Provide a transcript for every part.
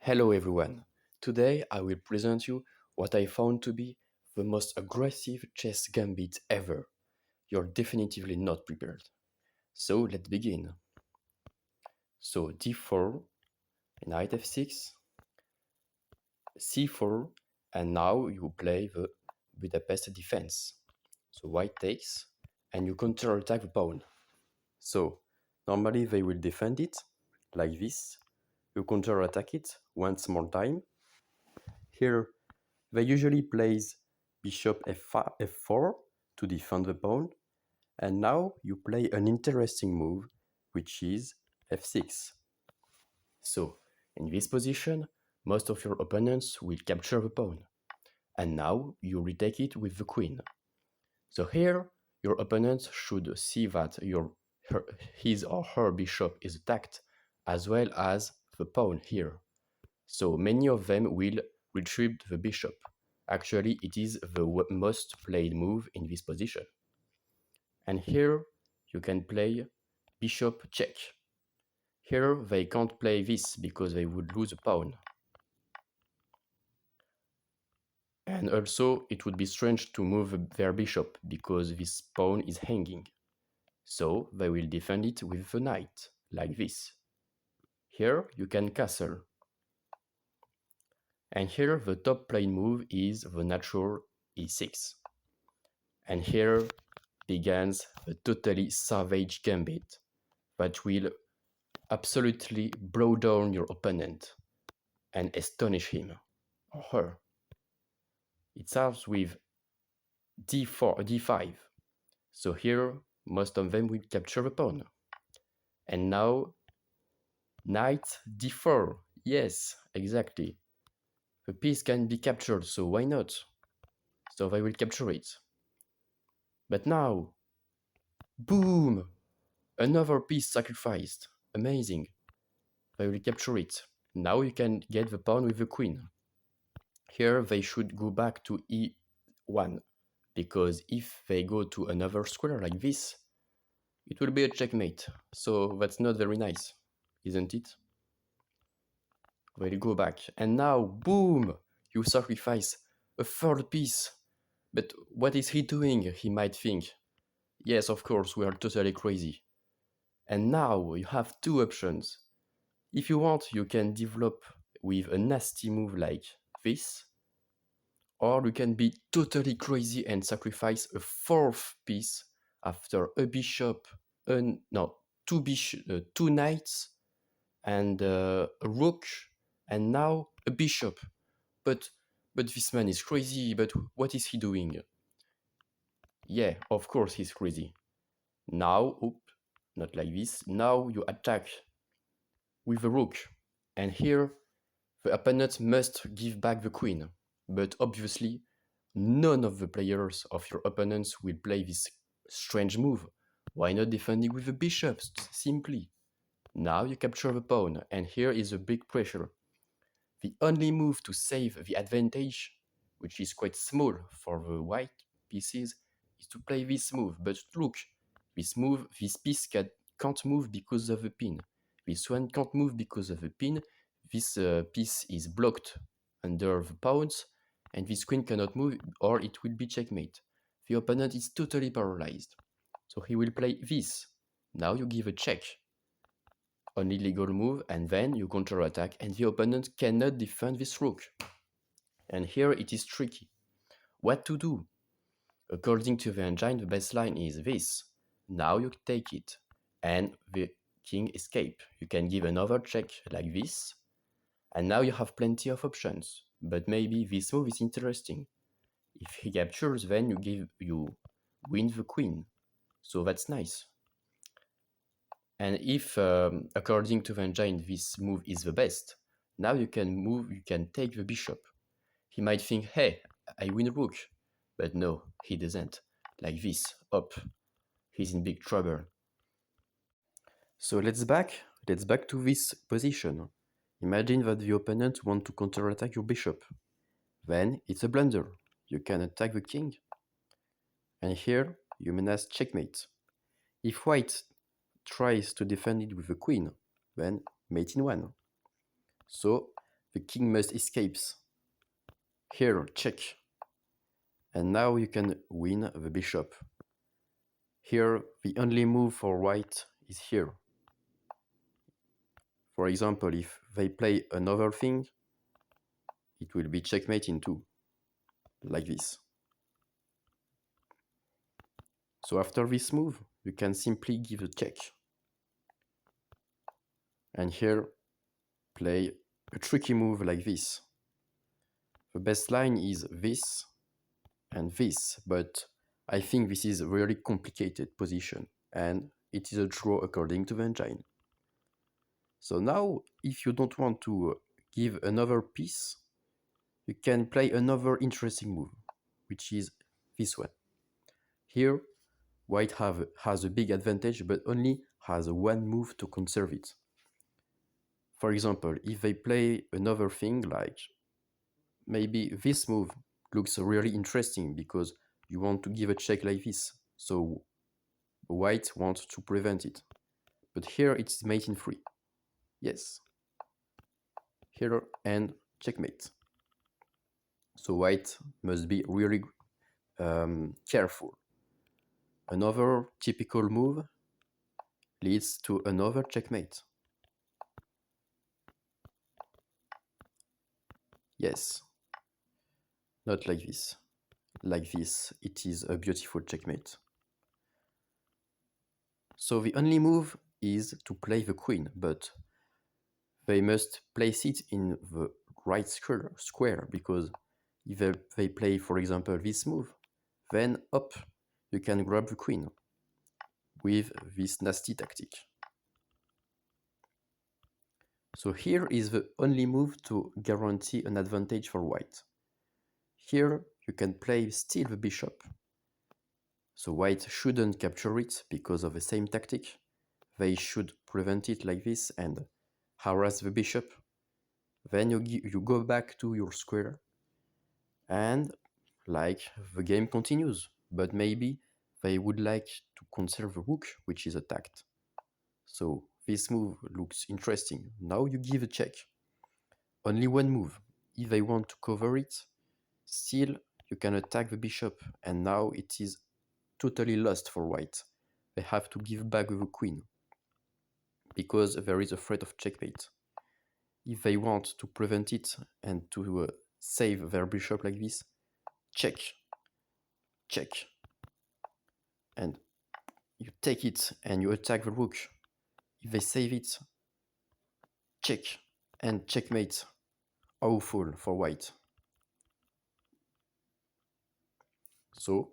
Hello everyone. Today I will present you what I found to be the most aggressive chess gambit ever. You're definitively not prepared. So let's begin. So d4, knight f6, c4, and now you play the Budapest defense. So white takes, and you counterattack the pawn. So normally they will defend it like this. You counterattack it once more time. Here they usually plays bishop f4 to defend the pawn, and now you play an interesting move, which is f6. So, in this position, most of your opponents will capture the pawn, and now you retake it with the queen. So here, your opponent should see that his or her bishop is attacked, as well as the pawn here. So many of them will retrieve the bishop. Actually, it is the most played move in this position. And here you can play bishop check. Here they can't play this because they would lose a pawn. And also it would be strange to move their bishop because this pawn is hanging. So they will defend it with the knight, like this. Here you can castle. And here the top played move is the natural e6. And here begins a totally savage gambit that will absolutely blow down your opponent and astonish him or her. It starts with d4, d5. So here most of them will capture the pawn. And now knight d4. Yes, exactly. The piece can be captured, so why not? So they will capture it. But now, boom! Another piece sacrificed. Amazing. They will capture it. Now you can get the pawn with the queen. Here they should go back to e1, because if they go to another square like this, it will be a checkmate. So that's not very nice, isn't it? They'll go back. And now, boom! You sacrifice a third piece. But what is he doing? He might think. Yes, of course, we are totally crazy. And now you have two options. If you want, you can develop with a nasty move like this, or you can be totally crazy and sacrifice a fourth piece after a bishop, no, two knights, and a rook, and now a bishop. But but this man is crazy. But what is he doing? Yeah, of course he's crazy. Now, not like this. Now you attack with a rook, and here the opponent must give back the queen. But obviously, none of the players of your opponents will play this strange move. Why not defending with the bishops, simply? Now you capture the pawn, and here is a big pressure. The only move to save the advantage, which is quite small for the white pieces, is to play this move. But look, this piece can't move because of the pin. This one can't move because of the pin. This piece is blocked under the pawns, and this queen cannot move or it will be checkmate. The opponent is totally paralyzed. So he will play this. Now you give a check. Only legal move, and then you counterattack, and the opponent cannot defend this rook. And here it is tricky. What to do? According to the engine, the best line is this. Now you take it, and the king escape. You can give another check like this, and now you have plenty of options. But maybe this move is interesting. If he captures, then you win the queen. So that's nice. And if, according to the engine, this move is the best, now you can take the bishop. He might think, hey, I win rook. But no, he doesn't. Like this, up. He's in big trouble. So let's back to this position. Imagine that the opponent wants to counterattack your bishop. Then it's a blunder. You can attack the king. And here you menace checkmate. If white tries to defend it with the queen, then mate in one. So The king must escape. Here, check. And now you can win the bishop. Here, the only move for white is here. For example, if they play another thing, it will be checkmate in two, like this. So after this move, you can simply give a check. And here, play a tricky move like this. The best line is this and this, but I think this is a really complicated position, and it is a draw according to the engine. So now, if you don't want to give another piece, you can play another interesting move, which is this one. Here, white has a big advantage, but only has one move to conserve it. For example, if they play another thing like maybe this move looks really interesting because you want to give a check like this, so white wants to prevent it. But here it's mate in 3. Yes. Here and checkmate. So white must be really careful. Another typical move leads to another checkmate. Yes. Not like this. Like this, it is a beautiful checkmate. So the only move is to play the queen, but they must place it in the right square, because if they play, for example, this move, then up, you can grab the queen with this nasty tactic. So here is the only move to guarantee an advantage for white. Here you can play still the bishop. So white shouldn't capture it because of the same tactic. They should prevent it like this and harass the bishop. Then you go back to your square and like the game continues. But maybe they would like to conserve the rook, which is attacked. So this move looks interesting. Now you give a check. Only one move. If they want to cover it, still you can attack the bishop, and now it is totally lost for white. They have to give back the queen because there is a threat of checkmate. If they want to prevent it and to save their bishop like this, check, check, and you take it and you attack the rook. If they save it, check and checkmate. Awful for white. So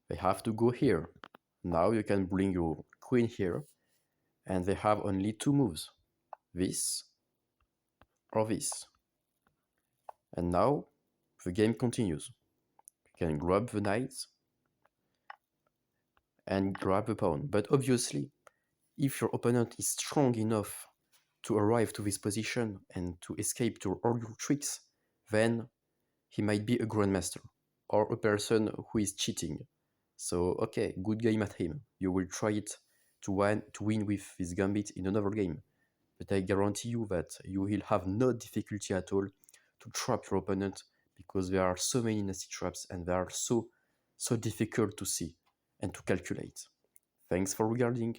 they have to go here. Now you can bring your queen here, and they have only two moves, this or this. And now the game continues. You can grab the knight and grab the pawn. But obviously, if your opponent is strong enough to arrive to this position and to escape to all your tricks, then he might be a grandmaster or a person who is cheating. So okay, good game at him. You will try it to win with this gambit in another game. But I guarantee you that you will have no difficulty at all to trap your opponent, because there are so many nasty traps and they are so difficult to see and to calculate. Thanks for regarding.